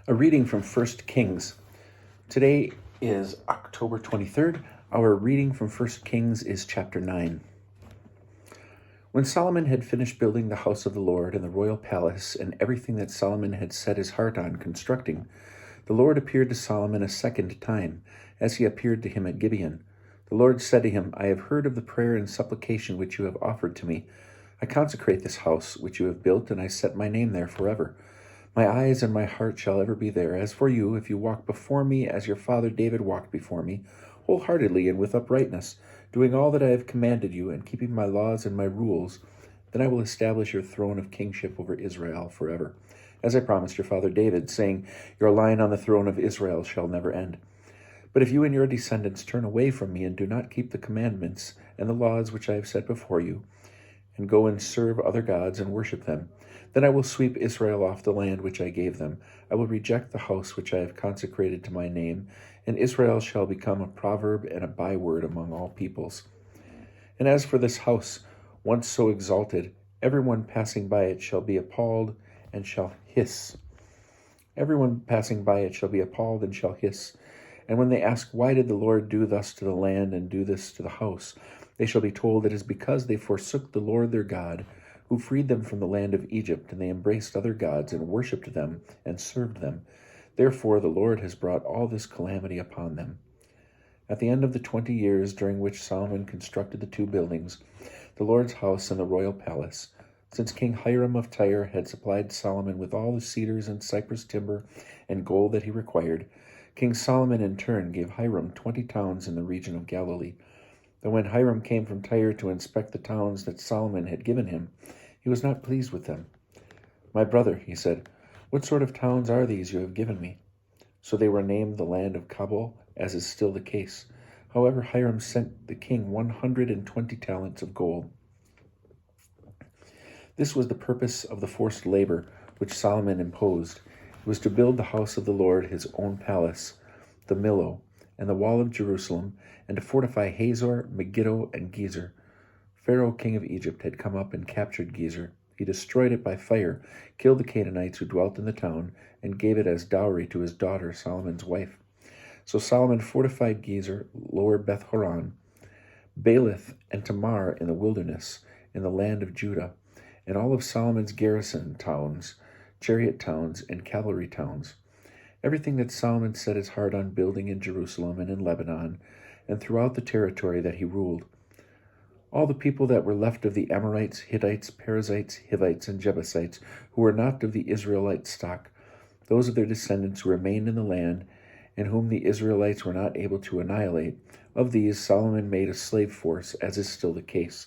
A reading from 1 Kings. Today is October 23rd. Our reading from 1 Kings is chapter 9. When Solomon had finished building the house of the Lord and the royal palace and everything that Solomon had set his heart on constructing, the Lord appeared to Solomon a second time, as he appeared to him at Gibeon. The Lord said to him, I have heard of the prayer and supplication which you have offered to me. I consecrate this house which you have built, and I set my name there forever. My eyes and my heart shall ever be there. As for you, if you walk before me as your father David walked before me, wholeheartedly and with uprightness, doing all that I have commanded you, and keeping my laws and my rules, then I will establish your throne of kingship over Israel forever, as I promised your father David, saying, Your line on the throne of Israel shall never end. But if you and your descendants turn away from me and do not keep the commandments and the laws which I have set before you, and go and serve other gods and worship them, then I will sweep Israel off the land which I gave them. I will reject the house which I have consecrated to my name, and Israel shall become a proverb and a byword among all peoples. And as for this house, once so exalted, everyone passing by it shall be appalled and shall hiss. Everyone passing by it shall be appalled and shall hiss. And when they ask, Why did the Lord do thus to the land and do this to the house? They shall be told, It is because they forsook the Lord their God, who freed them from the land of Egypt, and they embraced other gods and worshipped them and served them. Therefore the Lord has brought all this calamity upon them. At the end of the 20 years during which Solomon constructed the two buildings, the Lord's house and the royal palace, since King Hiram of Tyre had supplied Solomon with all the cedars and cypress timber and gold that he required, King Solomon in turn gave Hiram 20 towns in the region of Galilee. But when Hiram came from Tyre to inspect the towns that Solomon had given him, he was not pleased with them. My brother, he said, what sort of towns are these you have given me? So they were named the land of Kabul, as is still the case. However, Hiram sent the king 120 talents of gold. This was the purpose of the forced labor which Solomon imposed. It was to build the house of the Lord, his own palace, the Millo, and the wall of Jerusalem, and to fortify Hazor, Megiddo, and Gezer. Pharaoh, king of Egypt, had come up and captured Gezer. He destroyed it by fire, killed the Canaanites who dwelt in the town, and gave it as dowry to his daughter, Solomon's wife. So Solomon fortified Gezer, lower Beth-horon, Baalath, and Tamar in the wilderness, in the land of Judah, and all of Solomon's garrison towns, chariot towns, and cavalry towns. Everything that Solomon set his heart on building in Jerusalem and in Lebanon, and throughout the territory that he ruled. All the people that were left of the Amorites, Hittites, Perizzites, Hivites, and Jebusites, who were not of the Israelite stock, those of their descendants who remained in the land, and whom the Israelites were not able to annihilate, of these Solomon made a slave force, as is still the case.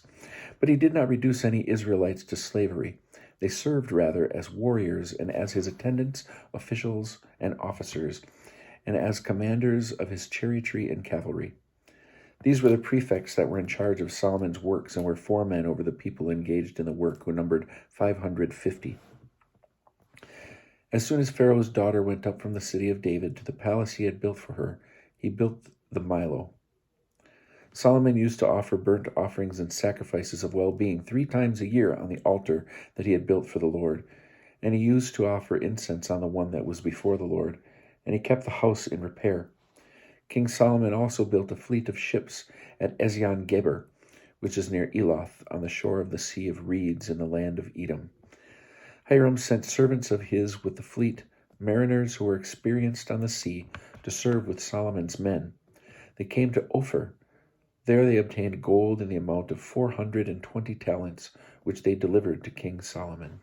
But he did not reduce any Israelites to slavery. They served rather as warriors and as his attendants, officials, and officers, and as commanders of his chariotry and cavalry. These were the prefects that were in charge of Solomon's works and were foremen over the people engaged in the work, who numbered 550. As soon as Pharaoh's daughter went up from the city of David to the palace he had built for her, he built the Millo. Solomon used to offer burnt offerings and sacrifices of well-being 3 times a year on the altar that he had built for the Lord, and he used to offer incense on the one that was before the Lord, and he kept the house in repair. King Solomon also built a fleet of ships at Ezion-Geber, which is near Eloth, on the shore of the Sea of Reeds in the land of Edom. Hiram sent servants of his with the fleet, mariners who were experienced on the sea, to serve with Solomon's men. They came to Ophir. There they obtained gold in the amount of 420 talents, which they delivered to King Solomon.